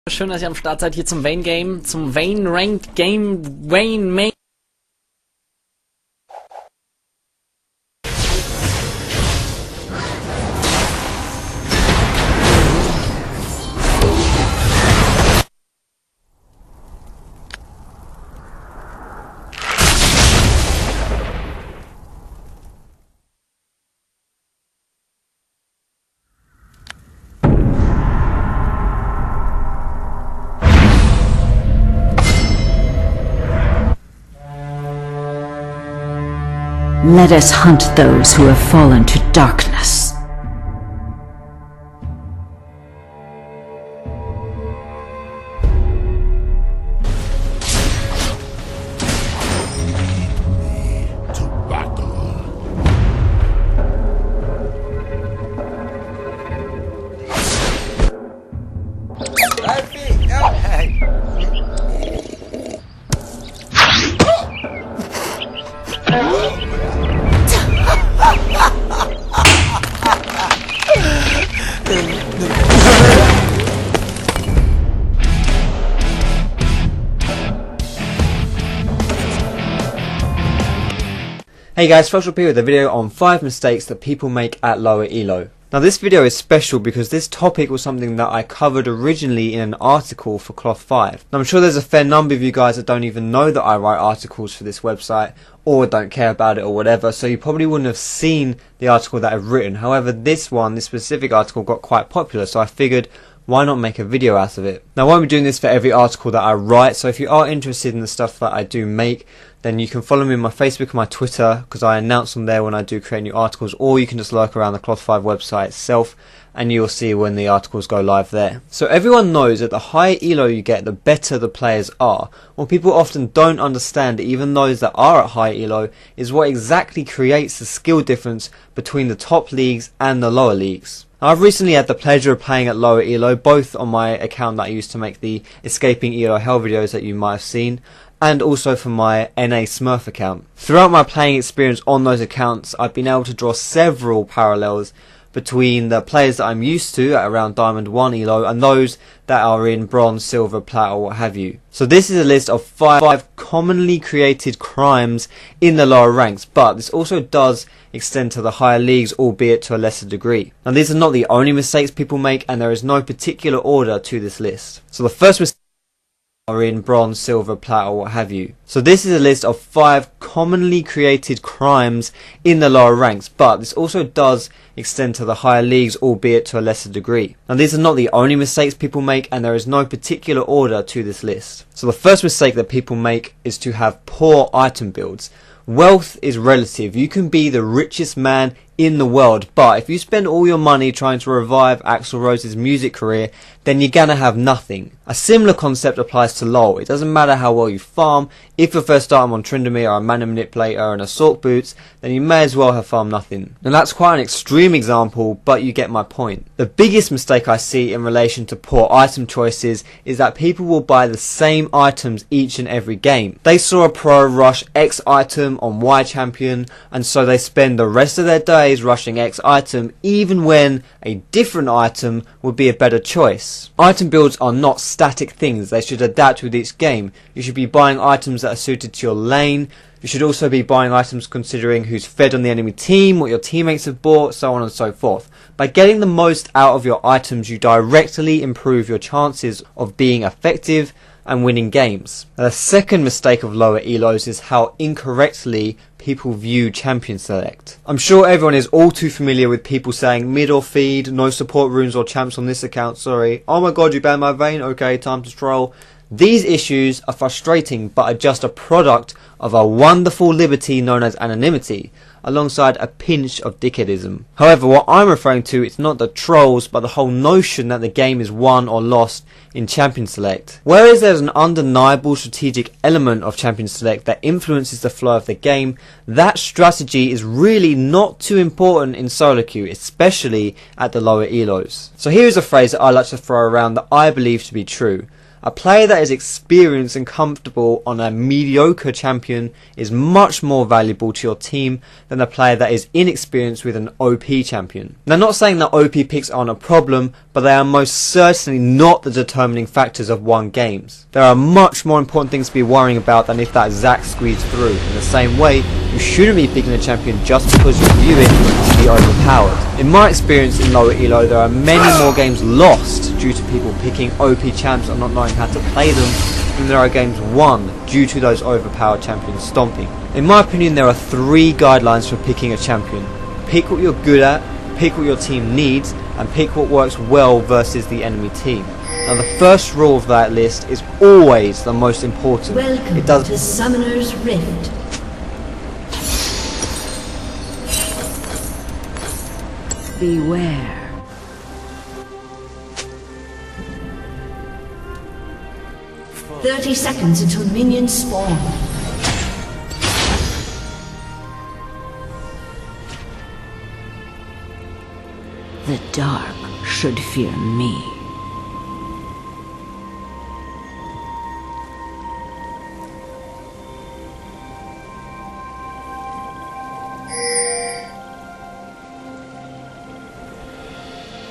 Schön, dass ihr am Start seid hier zum Vayne Game, zum Vayne Ranked Game, Vayne Main. Let us hunt those who have fallen to darkness. Hey guys, Stylecuty with a video on 5 mistakes that people make at lower elo. Now this video is special because this topic was something that I covered originally in an article for Cloth 5. Now I'm sure there's a fair number of you guys that don't even know that I write articles for this website or don't care about it or whatever, so you probably wouldn't have seen the article that I've written. However, this specific article got quite popular, so I figured why not make a video out of it. Now I won't be doing this for every article that I write, so if you are interested in the stuff that I do make, then you can follow me on my Facebook and my Twitter, because I announce them there when I do create new articles, or you can just lurk around the Cloth 5 website itself and you'll see when the articles go live there. So everyone knows that the higher elo you get, the better the players are. What people often don't understand, even those that are at high elo, is what exactly creates the skill difference between the top leagues and the lower leagues. I've recently had the pleasure of playing at lower elo, both on my account that I used to make the Escaping Elo Hell videos that you might have seen, and also for my NA Smurf account. Throughout my playing experience on those accounts, I've been able to draw several parallels between the players that I'm used to at around Diamond 1 elo and those that are in Bronze, Silver, Plat or what have you. So this is a list of 5 commonly created crimes in the lower ranks, but this also does extend to the higher leagues, albeit to a lesser degree. Now these are not the only mistakes people make, and there is no particular order to this list. So the first mistake are in Bronze, Silver, Plat or what have you. So this is a list of 5 commonly created crimes in the lower ranks, but this also does extend to the higher leagues, albeit to a lesser degree. Now these are not the only mistakes people make, and there is no particular order to this list. So the first mistake that people make is to have poor item builds. Wealth is relative. You can be the richest man in the world, but if you spend all your money trying to revive Axl Rose's music career, then you're gonna have nothing. A similar concept applies to LoL. It doesn't matter how well you farm. If your first item on Tryndamere are a Mana Manipulator and Assault Boots, then you may as well have farmed nothing. Now that's quite an extreme example, but you get my point. The biggest mistake I see in relation to poor item choices is that people will buy the same items each and every game. They saw a pro rush X item on Y champion, and so they spend the rest of their days rushing X item, even when a different item would be a better choice. Item builds are not static things. They should adapt with each game. You should be buying items that are suited to your lane. You should also be buying items considering who's fed on the enemy team, what your teammates have bought, so on and so forth. By getting the most out of your items, you directly improve your chances of being effective and winning games. The second mistake of lower elos is how incorrectly people view champion select. I'm sure everyone is all too familiar with people saying mid or feed, no support runes or champs on this account, sorry. Oh my god, you banned my Vayne, okay, time to troll. These issues are frustrating, but are just a product of a wonderful liberty known as anonymity, alongside a pinch of dickheadism. However, what I'm referring to is not the trolls, but the whole notion that the game is won or lost in Champion Select. Whereas there's an undeniable strategic element of Champion Select that influences the flow of the game, that strategy is really not too important in solo queue, especially at the lower elos. So here's a phrase that I like to throw around that I believe to be true. A player that is experienced and comfortable on a mediocre champion is much more valuable to your team than a player that is inexperienced with an OP champion. Now, not saying that OP picks aren't a problem, but they are most certainly not the determining factors of won games. There are much more important things to be worrying about than if that Zac squeezed through. In the same way, you shouldn't be picking a champion just because you view it to be overpowered. In my experience in lower elo, there are many more games lost due to people picking OP champs and not knowing how to play them than there are games won due to those overpowered champions stomping. In my opinion, there are 3 guidelines for picking a champion. Pick what you're good at, pick what your team needs, and pick what works well versus the enemy team. Now, the first rule of that list is always the most important. Welcome to Summoner's Rift. Beware. "30 seconds until minions spawn." The dark should fear me.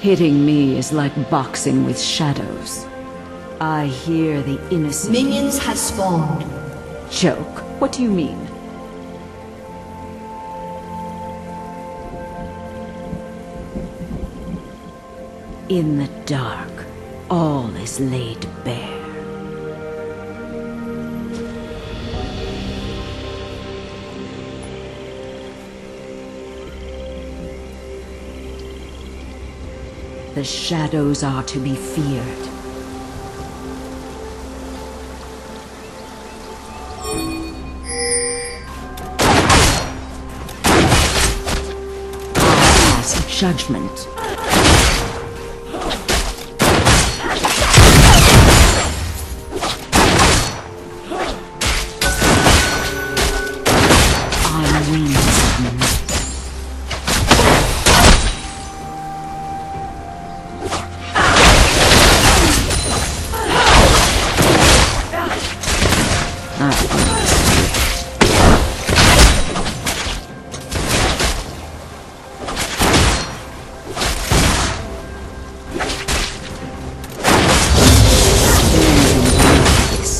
Hitting me is like boxing with shadows. I hear the innocent. Minions have spawned. Joke? What do you mean? In the dark, all is laid bare. The shadows are to be feared. Judgment.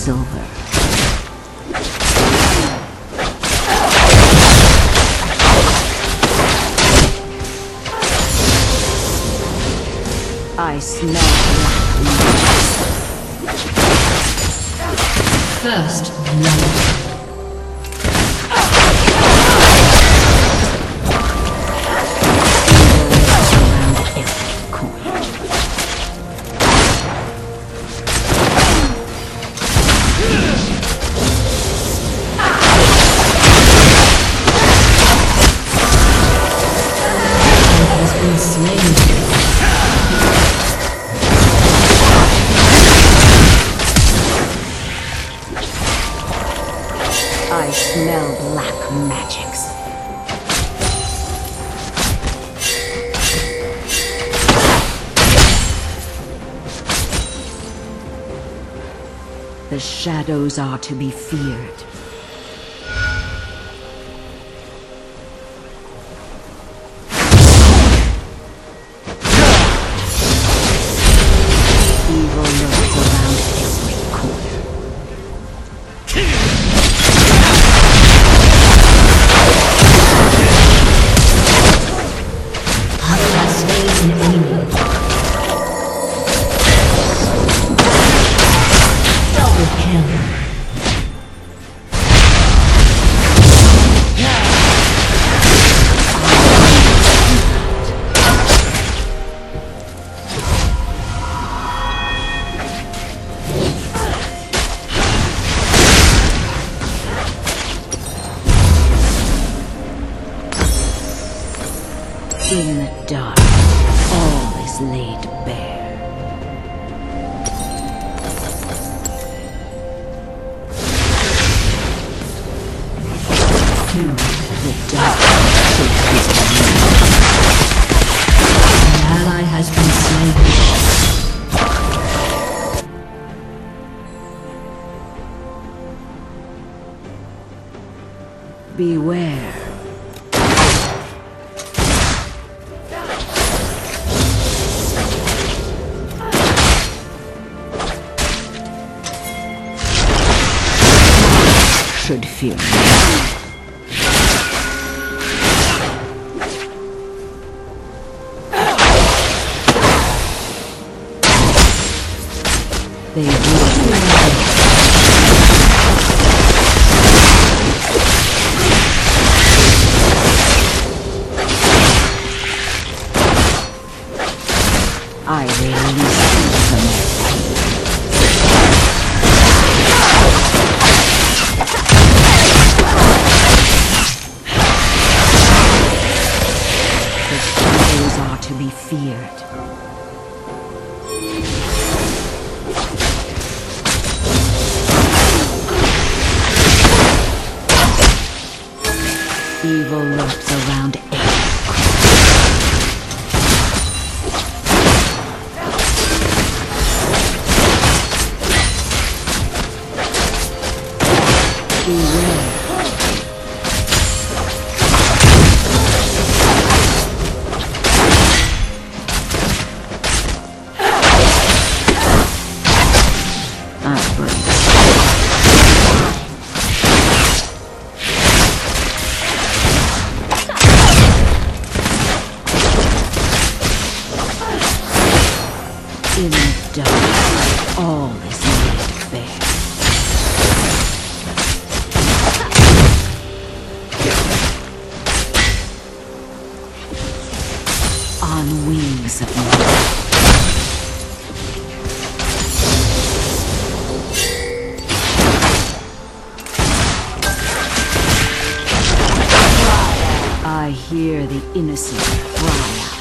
Silver. I smell black. First blood. I smell black magics. The shadows are to be feared. Evil lurks around every corner. In the dark, all is laid bare. The dark should be an ally has been slain. Beware. Should fear me. They will. I release them. The shadows are to be feared. Evil lurks around every beware. I burn. In the dark, all is laid bare. On wings of light. I hear the innocent cry out.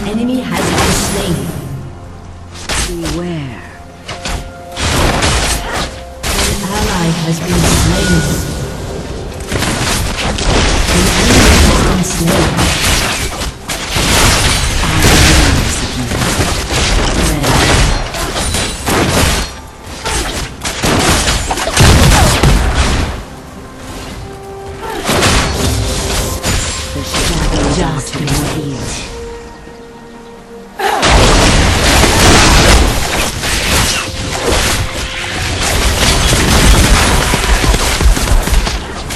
Enemy has been slain. Beware. An ally has been slain. An enemy has been slain. The shadows are to be feared.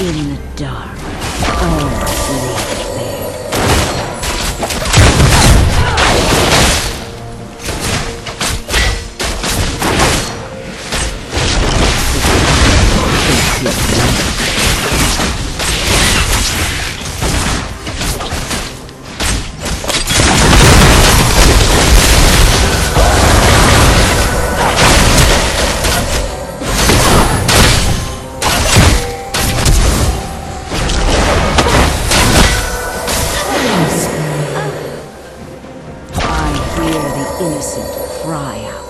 In the dark, all is laid bare. Innocent cry out.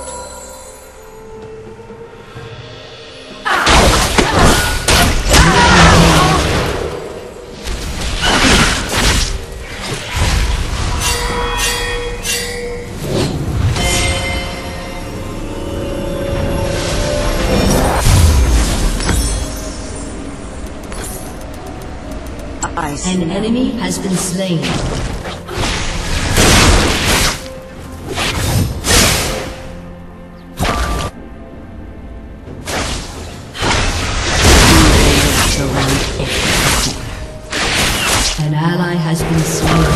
An enemy has been slain. An ally has been slain.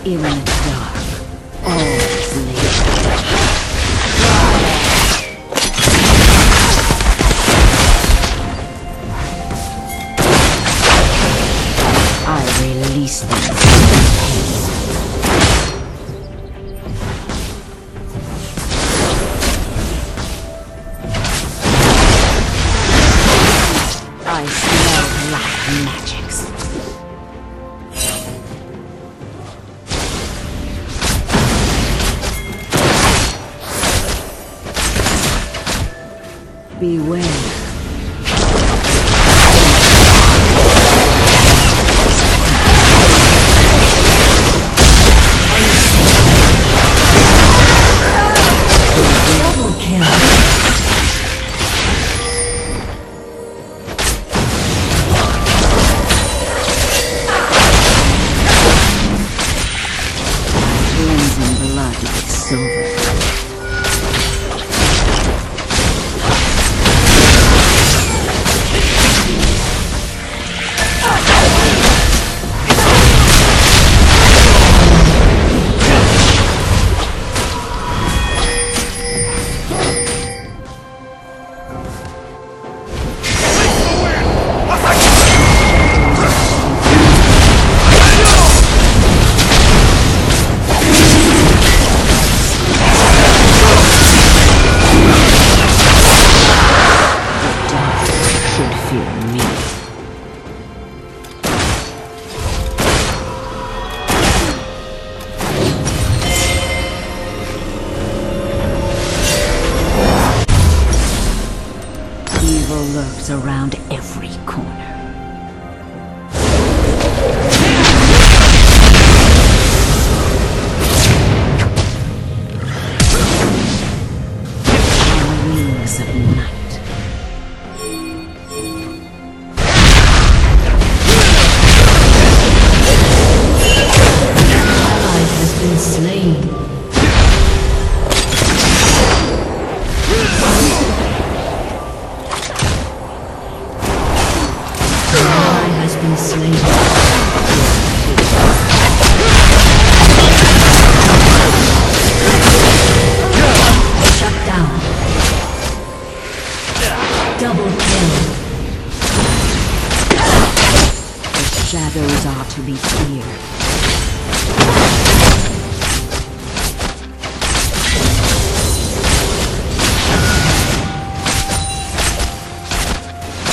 In the dark, all is laid bare. I release them from pain. I smell black magics. Beware. Double kill. Cleansing blood with silver. Evil lurks around every corner. On the wings of night. Ally has been slain. Ally has been slain. Shut down. Double kill. The shadows are to be feared.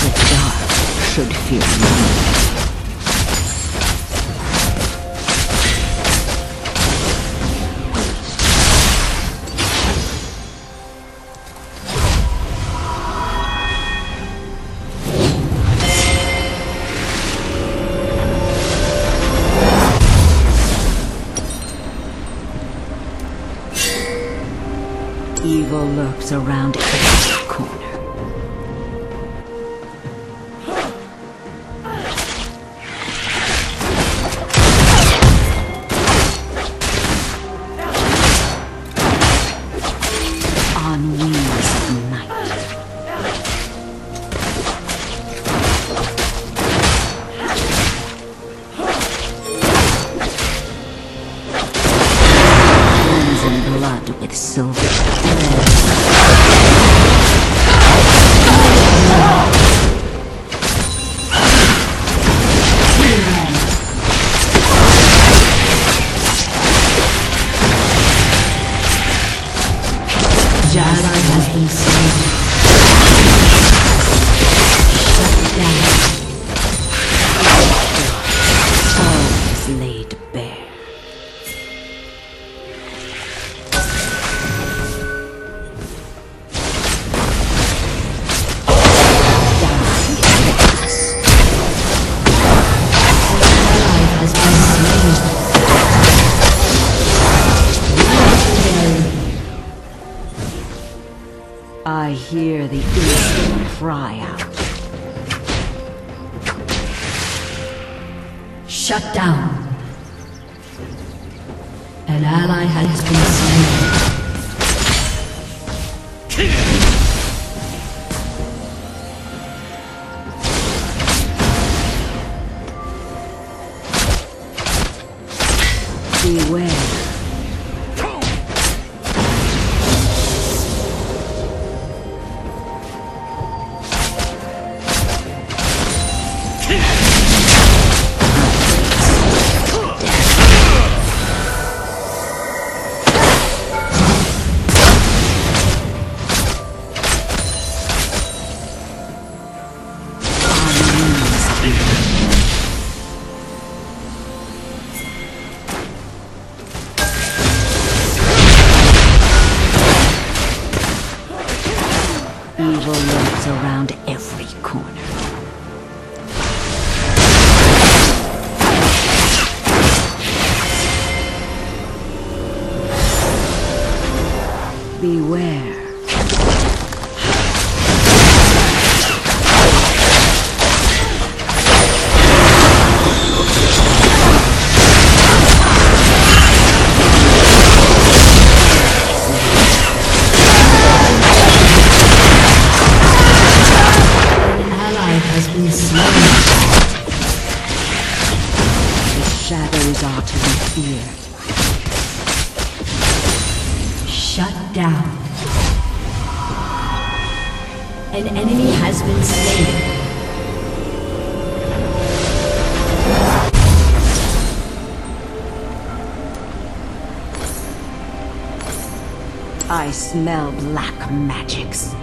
The dark should fear me. Evil lurks around every corner. On wings of night. Cleansing blood with silver. Ally has been slain. Shut down. All is laid bare. Ally has been slain. I hear the innocent cry out. Shut down. An ally has been slain. Beware. Evil The shadows are to be feared. Shut down. An enemy has been slain. I smell black magics.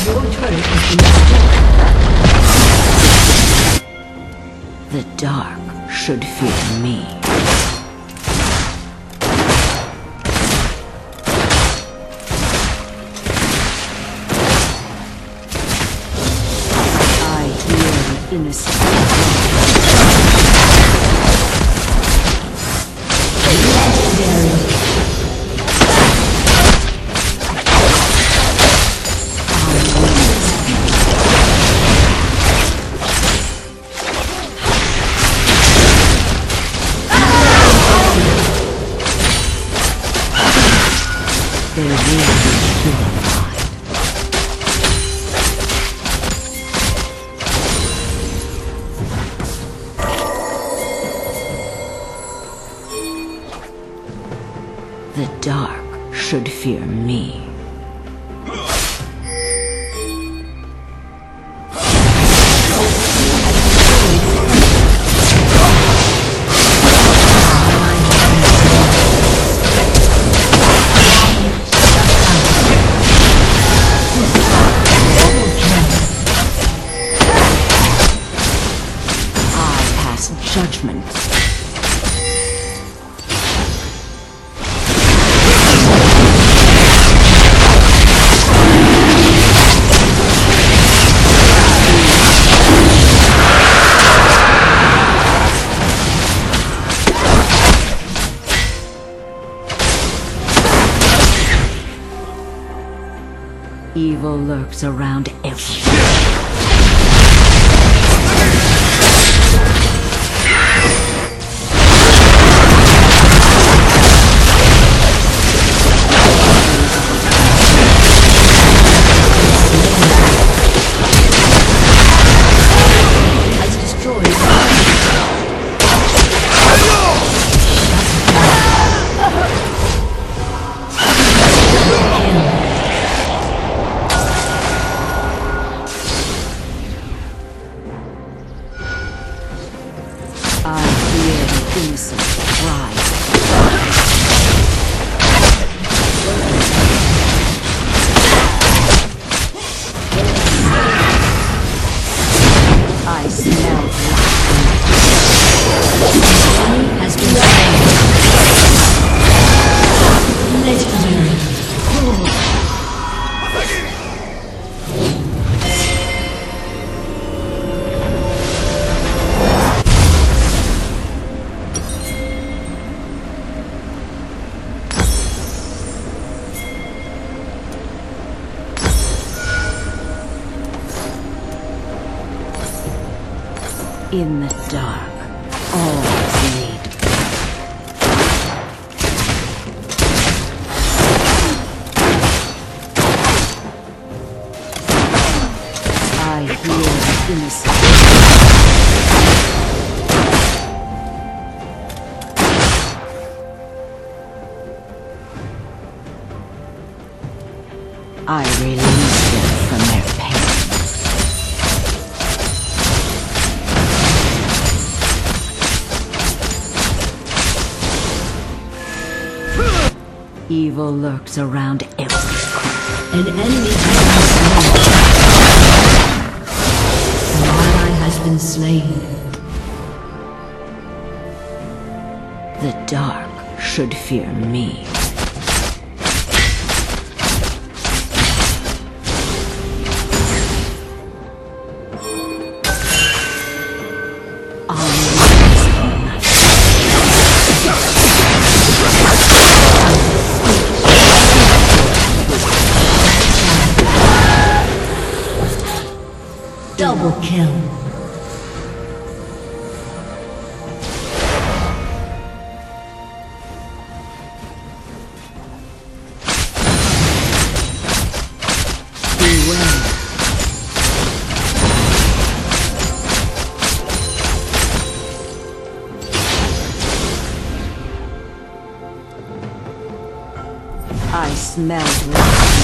Your turret has been destroyed. The dark should fear me. Innocent. Legendary. They will be purified. The dark should fear me. I pass judgment. Evil lurks around everything. Has destroyed. I hear the innocent cry. I smell Enemy has been slain. Legendary. in the dark. Always lead. I hear the innocent. I release them from their pain. Evil lurks around every corner. An enemy has been slain. An ally has been slain. The dark should fear me. Double kill. I smell blood.